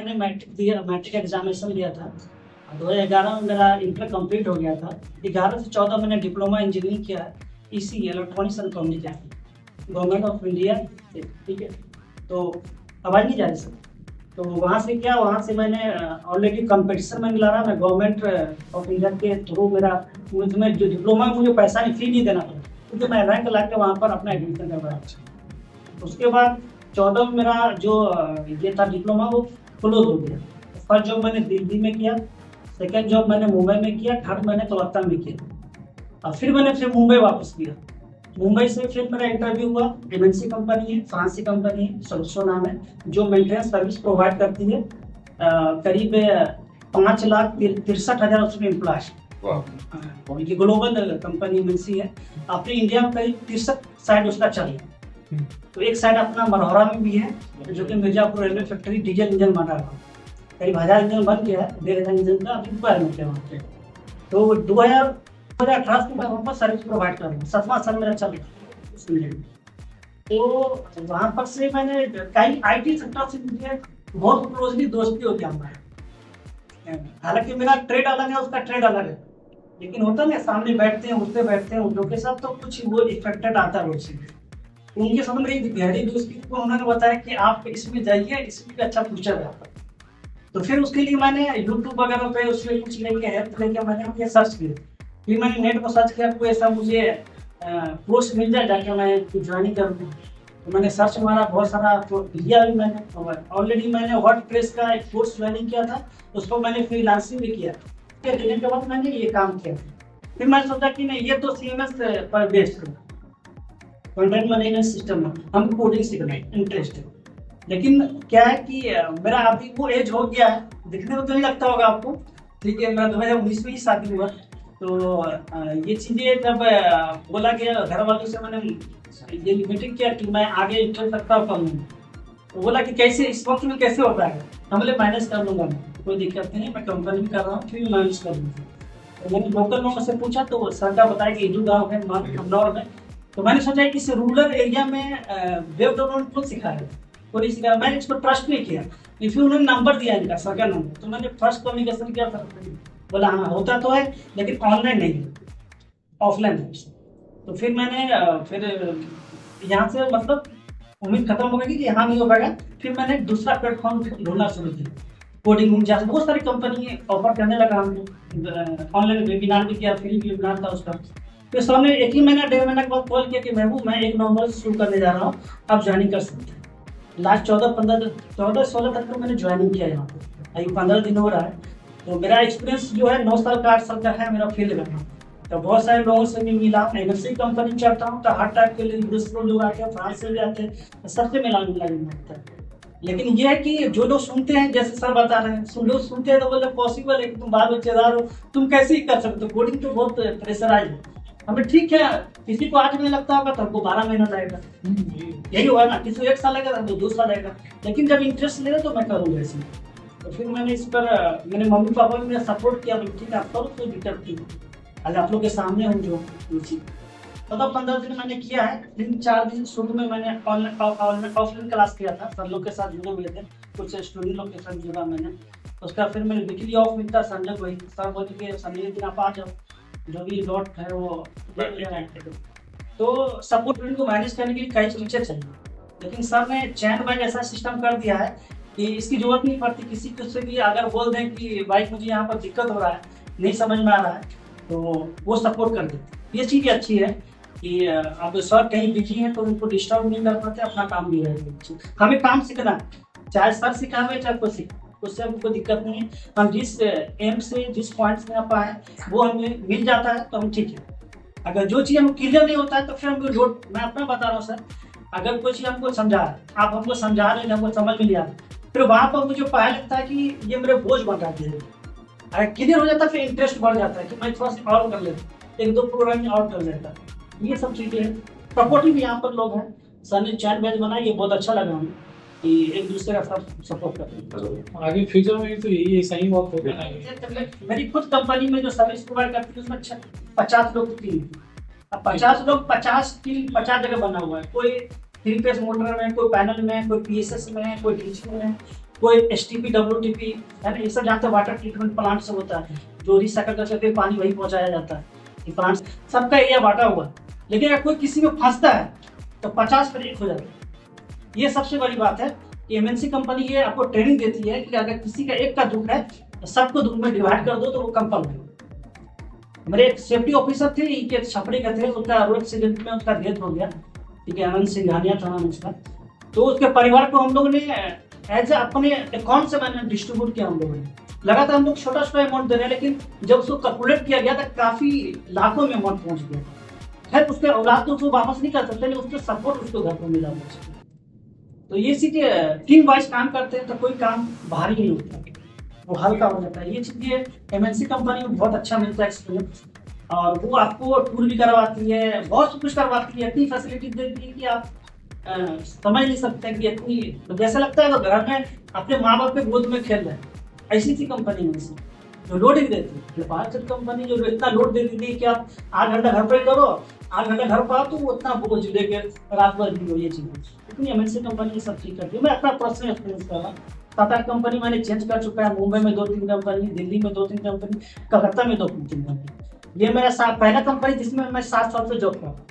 मैंने matric examination दिया था। 2011 में मेरा इंटर कंप्लीट हो गया था। 11 से 14 मैंने डिप्लोमा इंजीनियरिंग किया है, EC electronics and communication, government of India से। ठीक है, तो आवाज़ नहीं जा रही सर। तो वहाँ से क्या, वहाँ से मैंने ऑलरेडी कंपटीशन में मिला रहा, मैं गवर्नमेंट ऑफ इंडिया के थ्रू मेरा उसमें जो डिप्लोमा में मुझे पैसा नहीं, फी नहीं देना पड़ा, क्योंकि मैं रैंक ला के वहाँ पर अपना एडमिशन करवाया। उसके बाद 14 में मेरा जो ये था डिप्लोमा, वो क्लोज हो गया। फर्स्ट जॉब मैंने दिल्ली में किया, सेकंड जॉब मैंने मुंबई में किया, थर्ड मैंने कोलकाता में किया, और फिर मैंने मुंबई वापस किया। मुंबई से फिर मेरा इंटरव्यू हुआ, एमएनसी कंपनी है, फ्रांसी कंपनी है, सोल्सो नाम है, जो मेंटेनेंस सर्विस प्रोवाइड करती है। करीब 5,63,000 उसमें एम्प्लॉय, ये ग्लोबल कंपनी एमएनसी है। अपने इंडिया में करीब 63 साइड उसका चल रहा है। तो एक साइड अपना मरहौरा में भी है, जो कि Mirzapur railway factory diesel engine बना रहा है, करीब 1000 इंजन बन गया है, 1500 इंजन का अभी रिक्वायरमेंट है वहाँ पे। तो 2018 से मैं वहाँ पर सर्विस प्रोवाइड कर रहा हूँ, 7वां साल मेरा चल रहा है उस इंजन में। तो वहाँ पर से मैंने कई IT सेक्टर से मुझे बहुत क्लोजली दोस्ती हो गया हमारा। हालांकि मेरा ट्रेड अलग है, उसका ट्रेड अलग है, लेकिन होता ना, सामने बैठते हैं, उठते बैठते हैं, उन लोग के साथ तो कुछ वो इफेक्टेड आता है उससे। उनके साथ मेरी गहरी दोस्ती को उन्होंने बताया कि आप इसमें जाइए, इसमें भी अच्छा फ्यूचर है आपका। तो फिर उसके लिए मैंने यूट्यूब वगैरह पे उसमें कुछ लेके हेल्प लेके मैंने ये सर्च किया। फिर मैंने नेट पर सर्च किया, कोई ऐसा मुझे कोर्स मिल जाए जाके मैं ज्वाइनिंग करूँ। तो मैंने सर्च मारा, बहुत सारा तो लिया भी मैंने। ऑलरेडी मैंने वर्डप्रेस का एक कोर्स ज्वाइनिंग किया था, उसको मैंने फ्रीलांसिंग भी किया। करने के बाद मैंने ये काम किया। फिर मैंने सोचा कि नहीं, ये तो CMS पर बेस्ड है, कंटेंट मैनेजमेंट सिस्टम में हमको कोडिंग सीखना है, इंटरेस्ट है। लेकिन क्या है कि मेरा अभी वो एज हो गया है, दिखने में तो नहीं लगता होगा आपको, ठीक है, मेरा 2019 में ही शादी हुआ। तो ये चीज़ें जब बोला गया घर वालों से, मैंने ये मीटिंग किया कि मैं आगे इंटरेस्ट रखता हूँ कम। तो बोला कि कैसे इस वक्त में कैसे हो पाएगा, हम बोले मैनेज कर लूँगा मैं, कोई दिक्कत नहीं है, मैं कंपनी में कर रहा हूँ, फिर भी मैनेज कर लूँगा। तो मैंने लोकल लोगों से पूछा, तो सर का बताया कि ईडू गाँव है इंदौर में। तो मैंने सोचा कि इस रूरल एरिया में वेब डेवलपमेंट कौन सिखा है, कोई नहीं सिखा। मैंने इस पर ट्रस्ट नहीं किया, फिर उन्होंने नंबर दिया इनका, सर का नंबर। तो मैंने फर्स्ट कम्युनिकेशन किया था, बोला हाँ होता तो है, लेकिन ऑनलाइन नहीं है, ऑफलाइन है। तो फिर मैंने फिर यहाँ से मतलब उम्मीद खत्म हो गई कि यहाँ नहीं हो पाएगा। फिर मैंने दूसरा प्लेटफॉर्म ढूंढना शुरू किया, कोडिंग निंजा से बहुत सारी कंपनी ऑफर करने लगा हमको। ऑनलाइन वेबिनार भी किया, फ्री वेबिनार था उसका। फिर सर ने 1 ही महीना 1.5 महीने के बाद कॉल किया कि महबूब, मैं 1 नवंबर से शुरू करने जा रहा हूँ, आप ज्वाइनिंग कर सकते हैं। लास्ट 14-16 तक तो मैंने ज्वाइनिंग किया यहाँ पे, अभी 15 दिन हो रहा है। तो मेरा एक्सपीरियंस जो है 9 साल का 8 साल का है मेरा फील्ड में। तो बहुत सारे लोगों से भी मिला, एमएनसी कंपनी चलता हूँ तो हर टाइप के लोग आते हैं, फ्रांस से भी आते हैं, सबसे मिला मिलता है। लेकिन ये है कि जो लोग सुनते हैं, जैसे सर बता रहे हैं, लोग सुनते हैं तो बोले पॉसिबल है कि तुम बाल बच्चेदार हो, तुम कैसे ही कर सकते हो, कोडिंग तो बहुत प्रेशराइज है। हमें ठीक है, किसी को आज नहीं लगता होगा तो हमको 12 महीना लगेगा, यही हुआ ना, किसी को 1 साल लगेगा तो 2 साल लगेगा, लेकिन जब इंटरेस्ट ले तो मैं करूँगा इसमें। तो फिर मैंने इस पर मेरे मम्मी पापा भी मेरा सपोर्ट किया, बोले ठीक है आप करो, कोई दिक्कत नहीं, आज आप लोग के सामने हूँ जो रुचि। तो 15 दिन मैंने किया है। 3-4 दिन शुरू में मैंने ऑफलाइन क्लास किया था, सर लोग के साथ जुड़े हुए थे, कुछ स्टूडेंट लोग के साथ जुड़ा मैंने। उसका फिर मैंने वीकली ऑफ मिलता, संडे को ही सर बोले कि संडे के दिन आप आ जाओ, जो भी लॉट है वो। तो सपोर्ट को मैनेज करने के लिए कई टीचर चाहिए, लेकिन सर ने चैन बाइक ऐसा सिस्टम कर दिया है कि इसकी जरूरत नहीं पड़ती किसी को से भी। अगर बोल दें कि भाई मुझे यहाँ पर दिक्कत हो रहा है, नहीं समझ में आ रहा है, तो वो सपोर्ट कर देते। ये चीज़ अच्छी है कि अब सर कहीं बिजी हैं तो उनको डिस्टर्ब नहीं कर पाते, अपना काम भी रहेगा। हमें काम सीखना है, चाहे सर सिखावे चाहे कोई सीखे, उससे हमको दिक्कत नहीं है। हम जिस एम से जिस पॉइंट में आप आए वो हमें मिल जाता है तो हम ठीक है। अगर जो चीज़ हमको क्लियर नहीं होता है तो फिर हमको लोड, मैं अपना बता रहा हूँ सर, अगर कोई चीज़ हमको समझा है, आप हमको समझा रहे हैं, हमको समझ में नहीं आ रहा, फिर वहाँ पर मुझे पहले लगता है कि ये मेरे बोझ बन जाते हैं। अगर क्लियर हो जाता है फिर इंटरेस्ट बढ़ जाता है कि मैं थोड़ा सा और कर लेता, 1-2 प्रोग्राम और कर लेता। ये सब चीज़ें हैं। सपोर्टिव यहाँ पर लोग हैं, सर ने चैट बैच बनाई, ये बहुत अच्छा लगा हमें कि एक दूसरे का सब सपोर्ट करते हैं। आगे फ्यूचर में तो यही ऐसा ही बहुत होगा। मेरी खुद कंपनी में जो सर्विस प्रोवाइड करती है उसमें 50 लोग की, अब 50 लोग 50 जगह बना हुआ है, कोई 3 फेस मोटर में, कोई पैनल में, कोई PSS में, कोई टीचिंग में, कोई STP WTP है ना, ये सब जानते हैं, वाटर ट्रीटमेंट प्लांट से होता है, जो रिसाइकल करके पानी वही पहुंचाया जाता है। ये प्लांट सबका एरिया बांटा हुआ है, लेकिन अगर कोई किसी में फंसता है तो 50 प्रोजेक्ट हो जाता है। ये सबसे बड़ी बात है कि MNC कंपनी ये आपको ट्रेनिंग देती है कि अगर किसी का एक का दुख है तो सबको दुख में डिवाइड कर दो तो वो कंपल हो। मेरे एक सेफ्टी ऑफिसर थे, इनके छपड़े का थे, उनका रोड एक्सीडेंट में उसका डेथ हो गया, ठीक है, आनंद सिंघानिया था नाम उसका। तो उसके परिवार को हम लोगों ने एज अपने अकाउंट से मैंने डिस्ट्रीब्यूट किया। हम लोगों ने लगातार हम लोग छोटा छोटा अमाउंट दे रहे हैं, लेकिन जब उसको कैलकुलेट किया गया तो काफी लाखों में अमाउंट पहुंच गया। खैर उसके औलाद तो उसको वापस नहीं कर सकते, लेकिन उसके सपोर्ट उसको घर पर मिला हुआ। तो ये चीजें टीम वाइज काम करते हैं तो कोई काम भारी नहीं होता, वो हल्का हो जाता है। ये चीजें MNC कंपनी में बहुत अच्छा मिलता है एक्सपीरियंस, और वो आपको टूर भी करवाती है, बहुत कुछ करवाती है, इतनी फैसिलिटी देती है कि आप समझ नहीं सकते कि इतनी, तो जैसा लगता है तो घर में अपने माँ बाप के गोद में खेल रहे हैं। ऐसी थी कंपनी में से जो लोड ही देती है। भारत कंपनी जो इतना लोड दे देती है कि आप 8 घंटा घर पर करो, 8 घंटा घर पर आओ तो वो उतना बोझ लेके रात भर भी हो। ये चीज़ इतनी MNC कंपनी ये सब चीज करती है। मैं अपना पर्सनल एक्सपीरियंस कर रहा हूँ, 7-8 कंपनी मैंने चेंज कर चुका है। मुंबई में 2-3 कंपनी, दिल्ली में 2-3 कंपनी, कलकत्ता में 2-3 कंपनी। ये मेरा पहला कंपनी जिसमें मैं 7 साल से जॉब कर रहा हूँ।